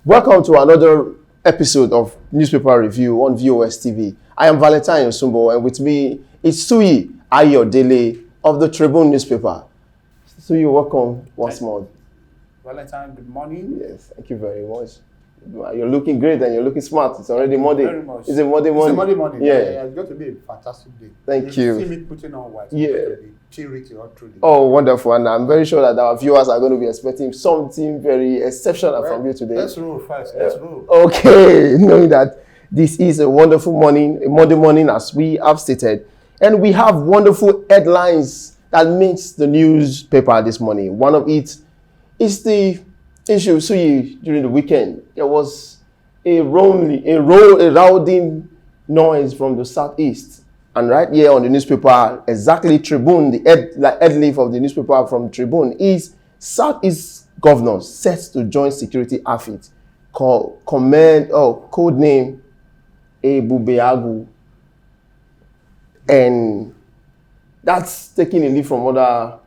Welcome to another episode of Newspaper Review on VOS TV. I am Valentine Osumbo, and with me is Suyi Ayodele of the Tribune newspaper. Suyi, welcome once more. Valentine, good morning. Yes, thank you very much. You're looking great and you're looking smart. It's already Monday. Very much. It's a Monday morning. It's a Monday morning. Yeah. It's going to be a fantastic day. Thank you. See me putting on white. Yeah. It's going to be purity all through the day. Oh, wonderful. And I'm very sure that our viewers are going to be expecting something very exceptional from you today. Let's roll first. Let's roll. Okay, knowing that this is a wonderful morning, a Monday morning, as we have stated, and we have wonderful headlines that makes the newspaper this morning. One of it is the issue. During the weekend, there was a rowdy noise from the southeast, and right here on the newspaper, exactly Tribune, the head leaf of the newspaper from Tribune is Southeast governors set to join security outfit code name Ebubeagwu, and that's taking a lead from other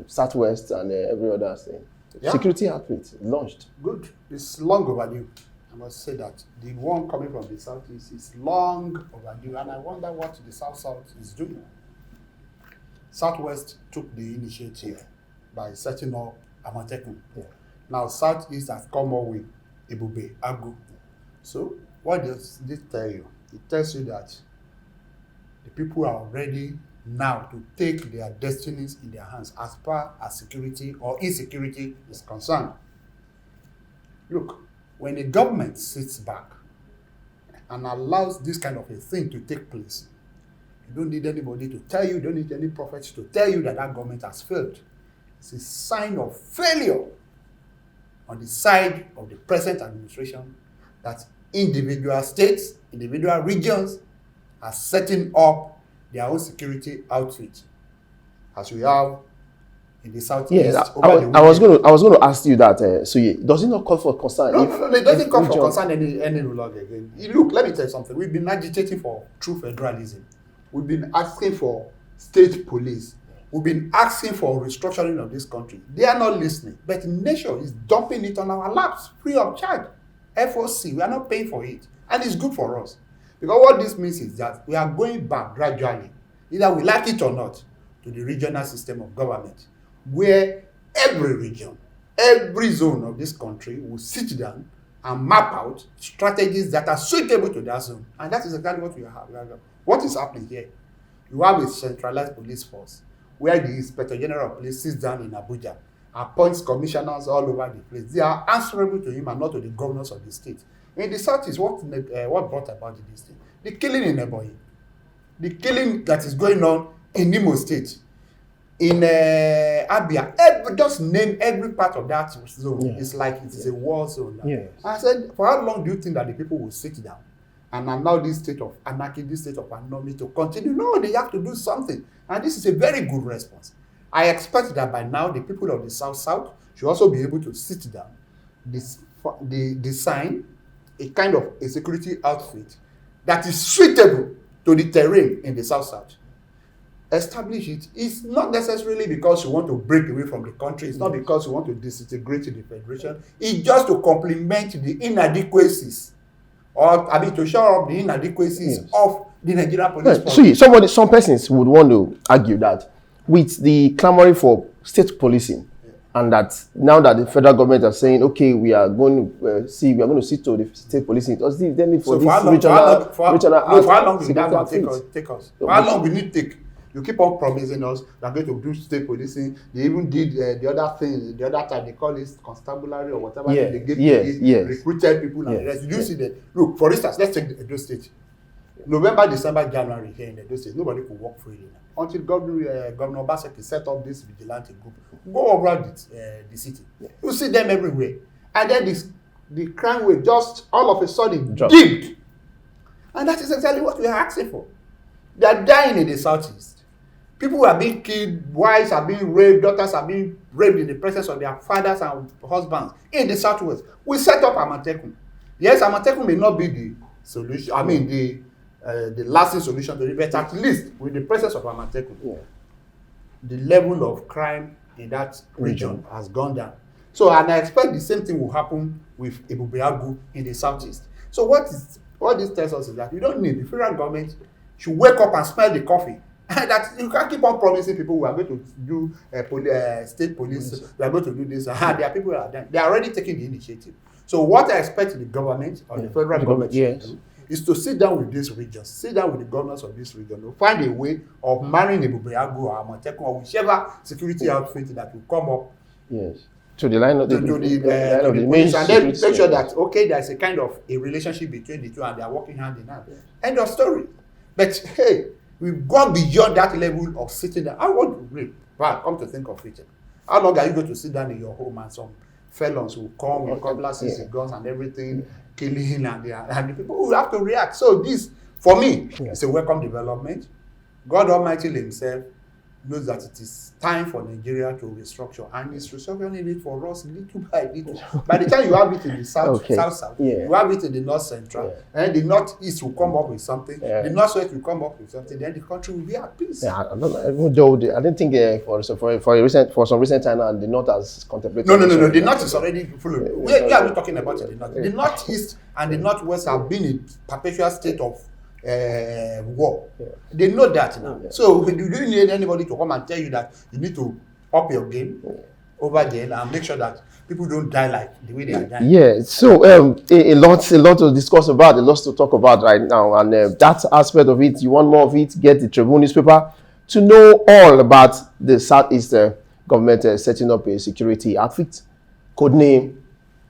Southwest and every other thing. Yeah. Security outfit launched. Good. It's long overdue. I must say that the one coming from the southeast is long overdue, and I wonder what the south is doing. Southwest took the initiative by setting up Amatekun. Yeah. Now southeast has come up with Ebubeagwu. So what does this tell you? It tells you that the people are ready now to take their destinies in their hands as far as security or insecurity is concerned. Look, when a government sits back and allows this kind of a thing to take place, you don't need anybody to tell you, you don't need any prophet to tell you that that government has failed. It's a sign of failure on the side of the present administration that individual states, individual regions are setting up their own security outfit, as we have in the southeast. Yes, I was going to ask you that. Suyi, does it not call for concern? No, it doesn't call for concern any ruler again. Look, let me tell you something. We've been agitating for true federalism. We've been asking for state police. We've been asking for restructuring of this country. They are not listening, but nature is dumping it on our laps free of charge. FOC, we are not paying for it, and it's good for us. Because what this means is that we are going back gradually, either we like it or not, to the regional system of government, where every region, every zone of this country will sit down and map out strategies that are suitable to that zone. And that is exactly what we have. What is happening here? You have a centralized police force, where the Inspector General of Police sits down in Abuja, appoints commissioners all over the place. They are answerable to him and not to the governors of the state. In the southeast, what brought about this thing? The killing in Ebonyi, the killing that is going on in Imo State, in Abia, just name every part of that zone. Yeah. It's like it is a war zone. Yes. I said, for how long do you think that the people will sit down and allow this state of anarchy, this state of anomaly to continue? No, they have to do something. And this is a very good response. I expect that by now the people of the South should also be able to sit down, design a kind of a security outfit that is suitable to the terrain in the South. Establish it. It's not necessarily because you want to break away from the country. It's not because you want to disintegrate the federation. It's just to complement the inadequacies, to show up the inadequacies of the Nigerian police force. See, some persons would want to argue that with the clamoring for state policing, and that now that the federal government are saying, okay, we are going to see to the state policing, does the need for this regional? For how long will that take us? For how long will it take? You keep on promising us they're going to do state policing. They even did the other thing, the other time they call it constabulary or whatever. Yeah, they gave recruited people and the rest. Did you see that? Look, for instance, let's take Edo State. November, December, January here in Edo State, nobody could walk freely now. Until Governor Obaseki set up this vigilante group. Go over the city. Yeah. You see them everywhere. And then the crime rate just all of a sudden dipped. And that is exactly what we are asking for. They are dying in the southeast. People are being killed, wives are being raped, daughters are being raped in the presence of their fathers and husbands in the southwest. We set up Amatekun. Yes, Amatekun may not be the solution, the lasting solution to it, but at least with the presence of Amatekun, the level of crime in that region has gone down. So, and I expect the same thing will happen with Ebube Agu in the southeast. So what this tells us is that we don't need the federal government should wake up and smell the coffee. That you can't keep on promising people we are going to do state police, we are going to do this. There are people that are done. They are already taking the initiative. So what I expect the government or the federal government to do is to sit down with these regions, sit down with the governors of this region, to find a way of marrying Ebube Agu or Amotekun or whichever security outfit that will come up. Yes. To the line of the police, and then make sure that okay, there's a kind of a relationship between the two and they are working hand in hand. Yeah. End of story. But hey, we've gone beyond that level of sitting down. I want to read. Well, come to think of it. How long are you going to sit down in your home and some felons will come with cutlasses and guns and everything, killing and the people will have to react. So this, for me, is a welcome development. God Almighty himself knows that it is time for Nigeria to restructure, and it's restructuring it for us little by little. By the time you have it in the south, you have it in the north central, and the northeast will come up with something, the northwest will come up with something, then the country will be at peace. Yeah, I don't think for some recent time now, the north has contemplated. No. The north is already full of. Where are we talking about the north? The northeast and the northwest have been in perpetual state of war. They know that now. So you don't need anybody to come and tell you that you need to up your game over there and make sure that people don't die like the way they are dying. Yeah, so a lot to discuss about, a lot to talk about right now, and that aspect of it, you want more of it, get the Tribune newspaper to know all about the Southeast government setting up a security outfit, codename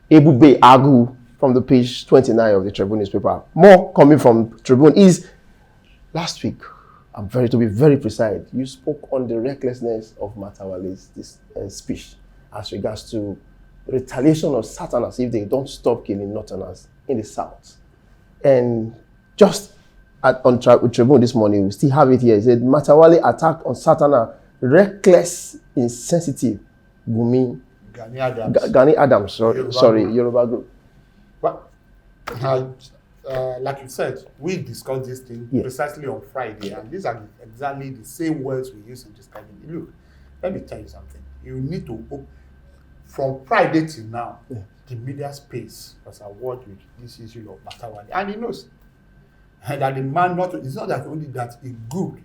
Ebube Agu, from the page 29 of the Tribune newspaper. More coming from Tribune is last week. To be very precise, you spoke on the recklessness of Matawale's speech as regards to retaliation of Southerners if they don't stop killing Northerners in the South. And just on Tribune this morning, we still have it here. It said Matawale attack on Southerner, reckless, insensitive. Gani Adams, Yoruba group. Well, like you said, we discussed this thing precisely on Friday, and these are exactly the same words we use in describing it. Look, let me tell you something. You need to, from Friday till now, the media space was awarded with this issue of Matawale, and he knows that the man it's not that only that he good,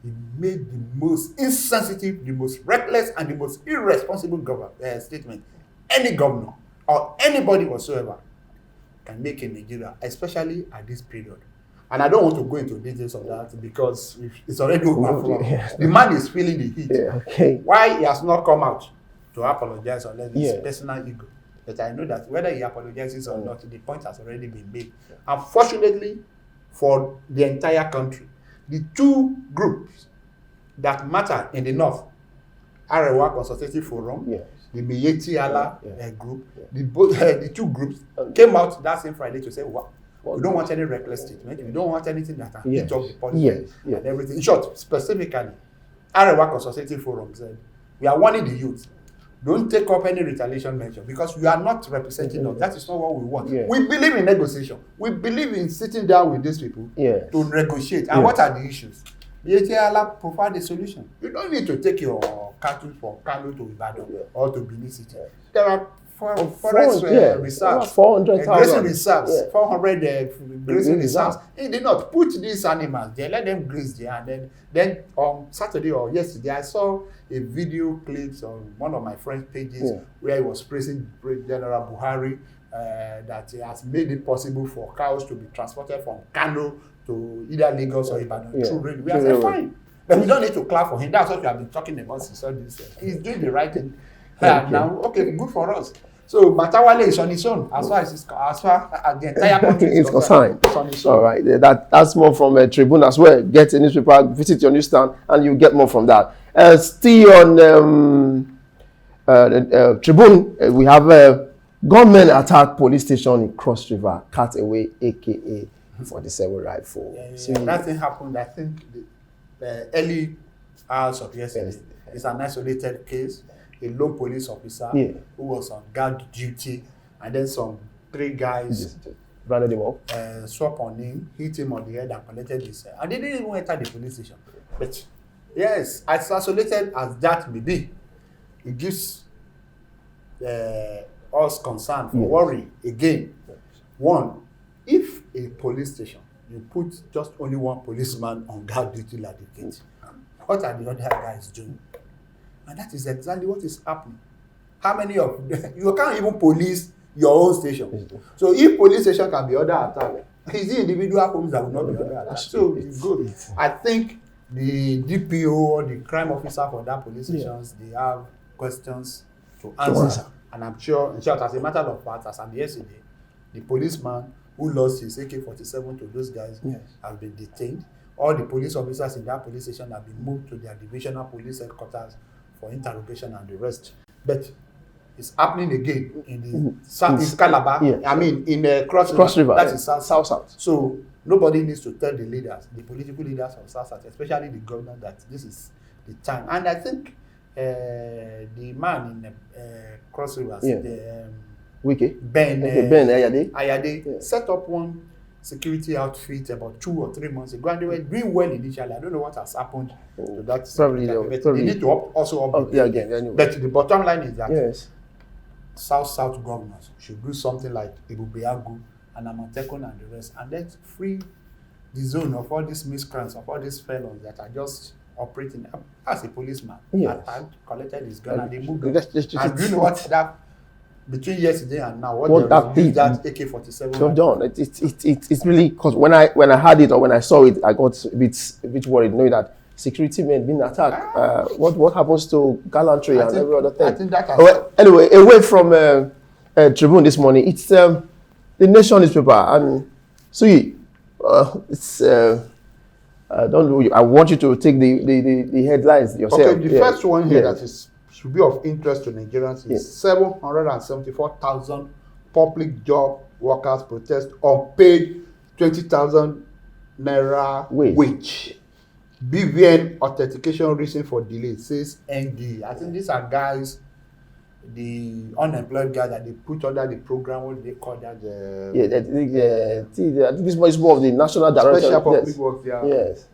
he made the most insensitive, the most reckless, and the most irresponsible statement any governor or anybody whatsoever can make in Nigeria, especially at this period. And I don't want to go into details of that because it's already overflowing. The man is feeling the heat. Why he has not come out to apologize unless it's personal ego. But I know that whether he apologizes or not, the point has already been made. Unfortunately, for the entire country, the two groups that matter in the north, Arewa Consultative Forum, the Miyetti Allah group, the two groups came out that same Friday to say, well, we don't want any reckless statement. We don't want anything that can hit up the policy and everything. In short, specifically, Arewa Consultative Forum said, we are warning the youth, don't take up any retaliation measure because we are not representing us. That is not what we want. We believe in negotiation. We believe in sitting down with these people to negotiate. And what are the issues? Miyetti Allah provide a solution. You don't need to take your cattle from Kano to Ibadan or to Benin City. There are forest reserves, 400,000 grazing reserves, 400 grazing reserves. They did not put these animals there, let them graze there. And then on Saturday or yesterday, I saw a video clips on one of my friend's pages where he was praising General Buhari that he has made it possible for cows to be transported from Kano to either Lagos or Ibadan through rail. We are saying fine. But we don't need to clap for him. That's what we have been talking about since all this. He's doing the right thing. Now, good for us. So Matawale is on his own as far as the entire country is concerned. It's on his own. All right, that's more from Tribune as well. Get a newspaper, visit your newsstand, and you get more from that. Still on Tribune, we have gunmen attack police station in Cross River, cut away AKA 47 rifle. That thing happened, I think, the early hours of yesterday. It's an isolated case. A lone police officer who was on guard duty, and then some 3 guys rounded him up, swap on him, hit him on the head, and collected his. And they didn't even enter the police station. But yes, as isolated as that may be, it gives us concerned, for worry again. One, if a police station, you put just only one policeman on guard duty like the gate, what are the other guys doing? And that is exactly what is happening. How many of you can't even police your own station? So if police station can be under attack, it's the individual homes that will not be under attack. So it's good. I think the DPO or the crime officer for that police stations, they have questions to answer. And I'm sure, in short, as a matter of fact, as I'm yesterday, the policeman who lost his AK-47 to those guys has been detained. All the police officers in that police station have been moved to their divisional police headquarters for interrogation and arrest. But it's happening again in the south, in Calabar. I mean, in Cross River. That is south. So nobody needs to tell the leaders, the political leaders of South, especially the governor, that this is the time. And I think the man in Cross River, Ben Ayade, set up one security outfit about 2 or 3 months ago, and they were doing well initially. I don't know what has happened to that. Probably they need to also update again. Anyway. But the bottom line is that South governors should do something like Ibubeagu and Amatekun and the rest, and let's free the zone of all these miscreants, of all these fellows that are just operating as a policeman. Attacked, collected his gun, and they moved on. And you know what that between yesterday and now, what that AK-47 done? It's really, because when I had it or when I saw it, I got a bit worried knowing that security men being attacked. What happens to gallantry and every other thing? I think that anyway, away from Tribune this morning, it's the Nation newspaper, and so it's don't know. I want you to take the headlines yourself. Okay, the first one here that should be of interest to Nigerians is 774,000 public job workers protest unpaid 20,000 naira wage. BVN authentication reason for delay, says ND. I think these are guys, the unemployed guys that they put under the program, what they call that? This is more of the national director. Special public works, Yes.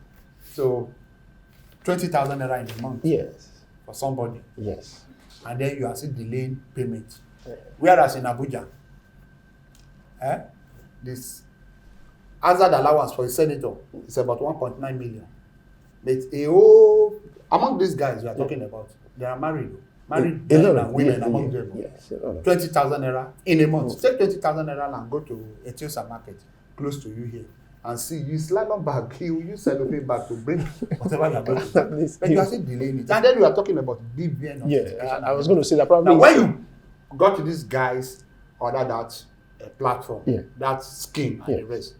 So 20,000 naira in a month. Yes. For somebody. Yes. And then you are still delaying payment. Whereas in Abuja, this hazard allowance for a senator is about 1.9 million. But among these guys we are talking about, they are married men and women among them. Yes. 20,000 naira in a month. Take 20,000 naira and go to a Etiosa market close to you here and see, you slalom bag, you use cellophane bag to bring whatever you are going to do. But you are still delaying it. And then we are talking about BVN. Yeah, I was going to say that probably. Now, when you got to these guys under that platform, that scheme and the rest,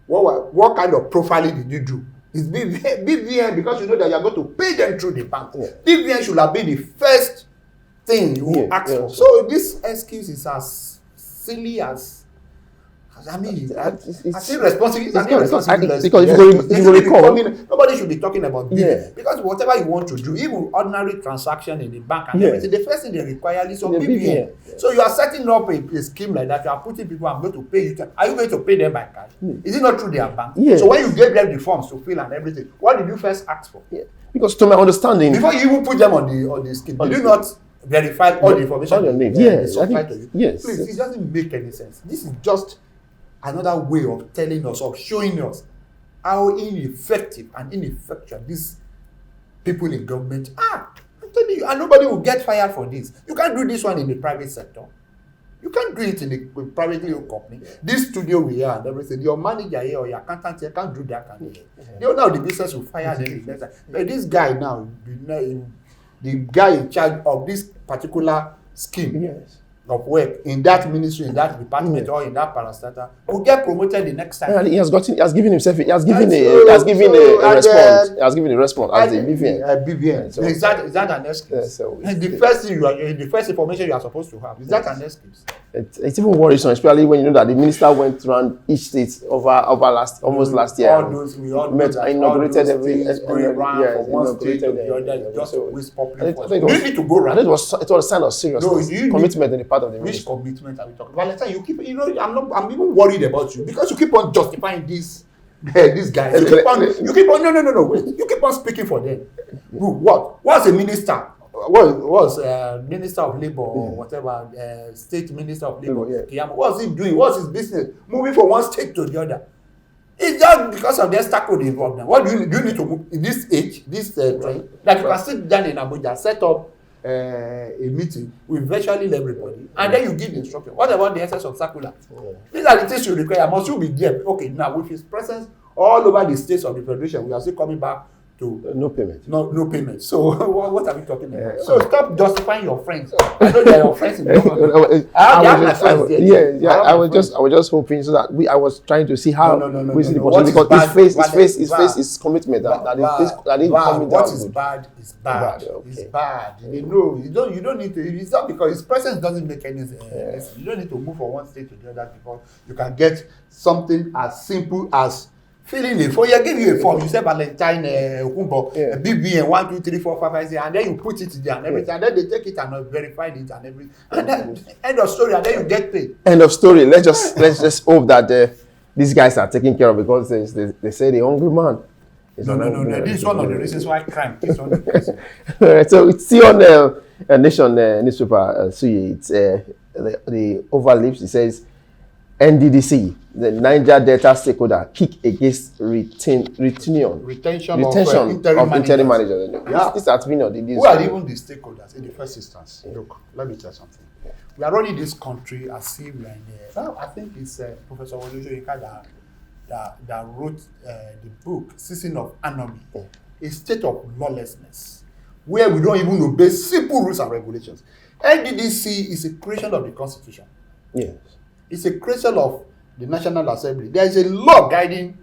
what kind of profiling did you do? It's BVN, because you know that you are going to pay them through the bank. BVN should have been the first thing you ask for. So this excuse is as silly as, I mean, it's irresponsible. Because if you recall, nobody should be talking about BVN. Because whatever you want to do, even ordinary transaction in the bank and everything, the first thing they require is your BVN. So you are setting up a scheme like that. You are putting people, I'm going to pay you. Are you going to pay them by cash? Is it not through their bank? So when you gave them the forms to fill and everything, what did you first ask for? Because to my understanding, before you even put them on the scheme, did you not verify all the information? Yes. Please, it doesn't make any sense. This is just another way of telling us, of showing us how ineffective and ineffectual these people in government are. I'm telling you, and nobody will get fired for this. You can't do this one in the private sector. You can't do it in a privately owned company. This studio we are and everything, your manager here or your accountant here can't do that kind of thing. The owner of the business will fire them. But this guy now, the guy in charge of this particular scheme of work in that ministry, in that department, or in that parastatal, will get promoted the next time. And he has given a response. He has given a response as the BVN. So, is that an excuse? The first information you are supposed to have, is that an excuse? It's even worrisome, especially when you know that the minister went around each state over almost last year. All those we all know that inaugurated going around from one state to the other, just to waste public funds. You need to go around. It was a sign of seriousness, commitment on the part of the minister. Which commitment are we talking about? Valentine, you keep, I'm even worried about you because you keep on justifying these guys. You keep on speaking for them. What's a minister was Minister of Labour or whatever, State Minister of Labour, Keyamo, what's he doing? What's his business? Moving from one state to the other. It's just because of the obstacle involved. Now, what do you need to move in this age, this trend? Like you can sit down in Abuja, set up a meeting with virtually everybody, and then you give the instruction. What about the essence of circular? These are the things you require. Must you be there? Okay, now with his presence all over the states of the federation, we are still coming back to no payment. No payment. So what are we talking about? So stop justifying your friends. I know they are your friends in government. I was just hoping so that I was trying to see how we see the possibility, because his face is commitment that didn't come. What is bad is bad. It's bad. You know, you don't need to. It's not because his presence doesn't make any sense. You don't need to move from one state to the other because you can get something as simple as filling a form. You give you a form. You say Valentine Okunbo, BBN 1 2 3 4 5 5 6, and then you put it there and everything. And then they take it and verify it and everything. And then end of story. And then you get paid. End of story. Let's just hope that these guys are taken care of, because they say the hungry man. No. This is one of the reasons why crime is on the person. So it's still on the Nation newspaper. See, it's the overleaps. It says NDDC, the Niger Delta stakeholder, kick against retention of interim managers. Yeah. This has been who are even the stakeholders in the first instance? Look, let me tell you something. We are running this country as if we are in I think it's Professor Wole Soyinka that wrote the book Season of Anarchy, a state of lawlessness, where we don't even obey simple rules and regulations. NDDC is a creation of the Constitution. Yes. It's a creation of the National Assembly. There is a law guiding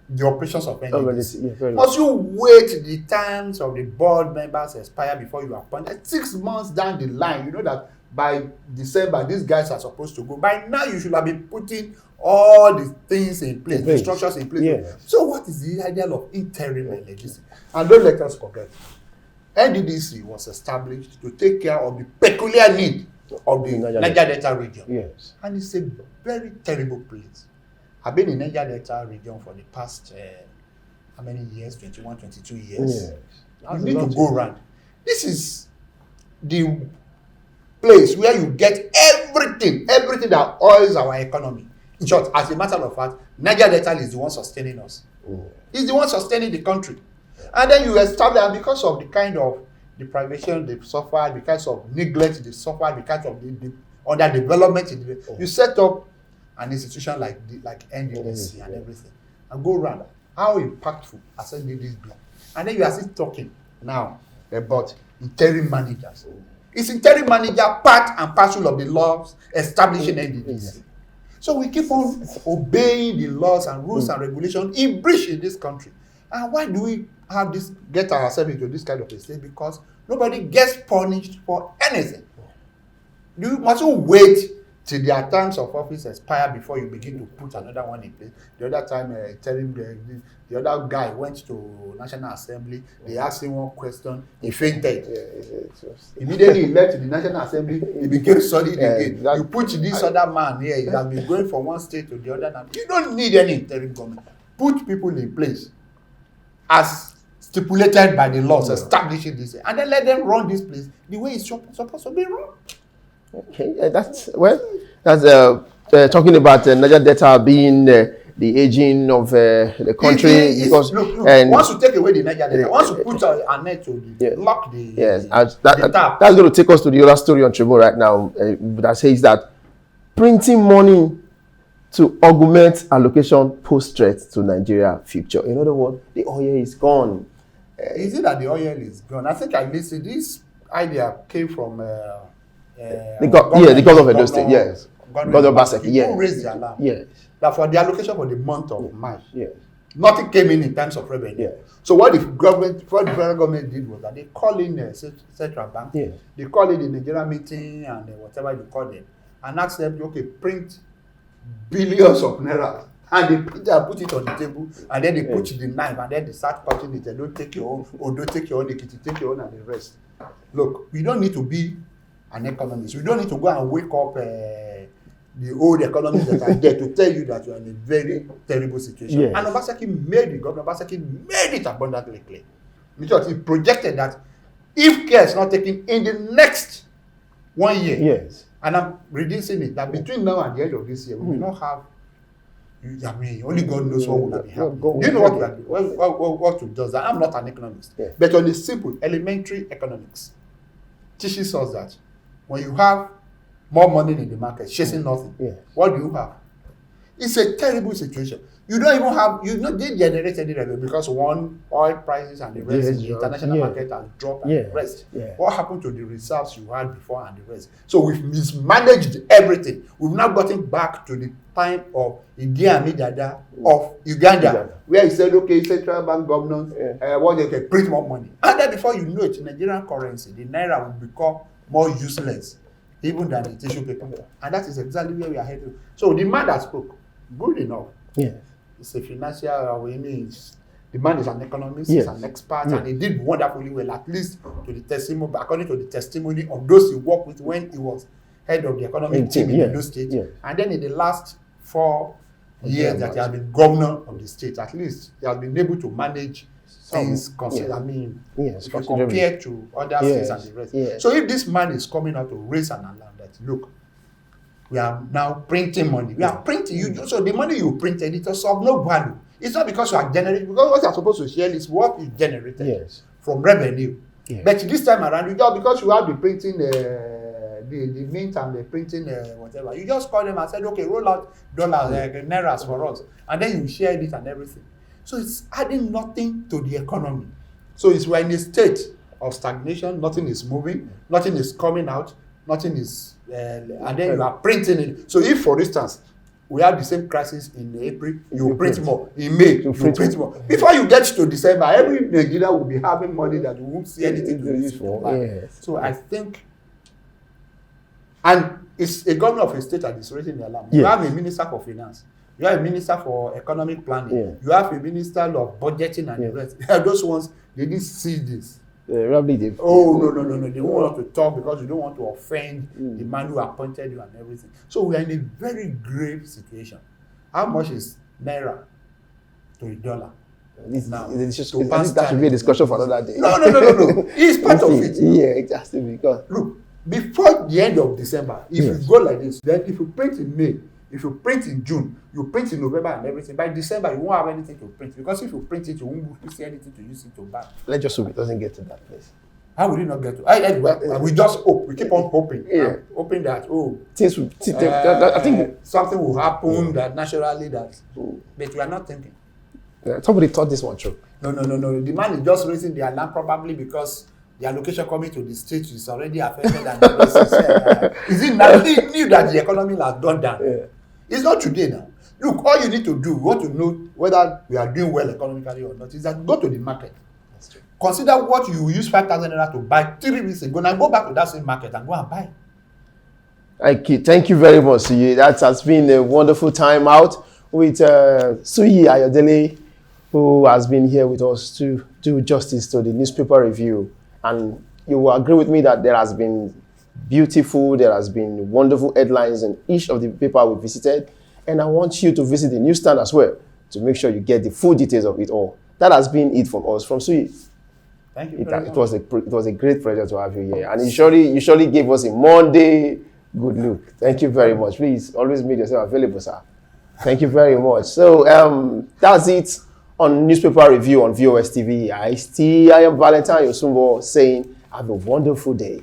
the operations of NDDC. Must you wait the times of the board members expire before you appoint? 6 months down the line, you know that by December, these guys are supposed to go. By now, you should have been putting all the things in place, the structures in place. Yeah. So what is the idea of interim legislation? And don't let us forget, NDDC was established to take care of the peculiar need of the Niger Delta region. Yes. And it's a very terrible place. I've been in Niger Delta region for the past, how many years? 21, 22 years. Yes. You need to go around. This is the place where you get everything that oils our economy. In short, as a matter of fact, Niger Delta is the one sustaining us. It's the one sustaining the country. And then you establish, and because of the kind of deprivation they've suffered, because of neglect they've suffered, because of the underdevelopment, you set up an institution like NDDC and everything, and go around. How impactful has NDDC been? And then you are still talking now about interim managers. Is interim manager part and parcel of the laws establishing NDDC? So we keep on obeying the laws and rules and regulations in breach in this country. And why do we have this, get ourselves into this kind of a state? Because nobody gets punished for anything. You must wait till their terms of office expire before you begin to put another one in place. The other time, the other guy went to National Assembly. They asked him one question. He fainted. Immediately he left the National Assembly. He became solid again. You put this other man here. He has been going from one state to the other. Now you don't need any interim government. Put people in place as stipulated by the laws establishing this, and then let them run this place the way it's supposed to be run. Okay, that's talking about Niger Delta being the aging of the country. Because look, once you take away the Niger Delta, once you put an net to lock the the tap. That's going to take us to the other story on Tribune right now that says that printing money to augment allocation pose threat to Nigeria future. In other words, the oil is gone. Is it that the oil is gone? I think I listened. This idea came from the governor of Edo State. Yes, Governor Obaseki. Yes, who raised the alarm. Yes, that for the allocation for the month of March. Yes, nothing came in terms of revenue. Yes. So what the federal government did was that they call in the central bank. Yes. They call it the Nigerian meeting and whatever you call them, and ask them, okay, print billions of naira, and they put it on the table, and then they put the knife, and then they start cutting it. They don't take your own, or don't take your own, they take your own, and the rest. Look, we don't need to be an economist. We don't need to go and wake up the old economists that are there to tell you that you are in a very terrible situation. Yes. And Governor Obaseki made it abundantly clear. Because he projected that If care is not taken in the next 1 year, Yes. and I'm reducing it, that between now and the end of this year, we will not have. I mean, only God knows what will be happening. Do you know what we are doing? What to do? I'm not an economist, Yeah. but on the simple, elementary economics teaches us that when you have more money in the market, chasing nothing, what do you have? It's a terrible situation. You don't even have, you not generate any revenue because one, oil prices and the rest in the international market has dropped and the rest. What happened to the reserves you had before and the rest? So we've mismanaged everything. We've now gotten back to the time of Idi Amin Dada of Uganda, where he said, okay, central bank governors, what they can print more money. And then before you know it, Nigerian currency, the naira will become more useless even than the tissue paper. And that is exactly where we are heading. So the man that spoke, good enough. Yes. It's a financial, the man is an economist, he's an expert, and he did wonderfully well, at least to the testimony, according to the testimony of those he worked with when he was head of the economic team in Edo State. And then in the last 4 years that he has been governor of the state, at least he has been able to manage things, compared to other states and the rest. So if this man is coming out to raise an alarm that, look, we are now printing money. We are printing. So the money you printed, it is of no value. It's not because you are generating, because what you are supposed to share is what you generated from revenue. But this time around, you just because you have the printing, the mint and the printing, whatever, you just call them and said, okay, roll out dollars, nairas for us. And then you share it and everything. So it's adding nothing to the economy. So we're in a state of stagnation, nothing is moving, nothing is coming out, nothing is, and then you are printing it. So if, for instance, we have the same crisis in April, you print more. In May, you print more. Before you get to December, every Nigeria will be having money that we won't see anything to use for. So I think, and it's a governor of a state that is raising the alarm. You have a minister for finance. You have a minister for economic planning. You have a minister of budgeting and the rest. Those ones, they didn't see this. No. They don't want to talk because you don't want to offend the man who appointed you and everything. So we are in a very grave situation. How much is naira to a dollar? That should be a discussion for another day. No. It's part of it. Exactly. Because look, before the end of December, if you go like this, then if you print in May, if you print in June, you print in November and everything, by December you won't have anything to print, because if you print it, you won't see anything to use it to buy. Let's just hope it doesn't get to that place. How will it not get to? We just hope. We keep on hoping. Hoping that I think something will happen that naturally but we are not thinking. Somebody thought this one through. No. The man is just raising the alarm probably because the allocation coming to the state is already affected and is it now? He knew that the economy has gone down. It's not today now. Look, all you need to do, you want to know whether we are doing well economically or not, is that go to the market. That's true. Consider what you use 5,000 naira to buy 3 weeks ago. Now go back to that same market and go and buy. Thank you very much, Suyi. That has been a wonderful time out with Suyi Ayodele, who has been here with us to do justice to the newspaper review. And you will agree with me that there has been wonderful headlines in each of the paper we visited. And I want you to visit the newsstand as well to make sure you get the full details of it all. That has been it from us, from Suyi. Thank you. It was a great pleasure to have you here. And you surely gave us a Monday good look. Thank you very much. Please always make yourself available, sir. Thank you very much. So that's it on Newspaper Review on VOS TV. I am Valentine Yosumbo saying have a wonderful day.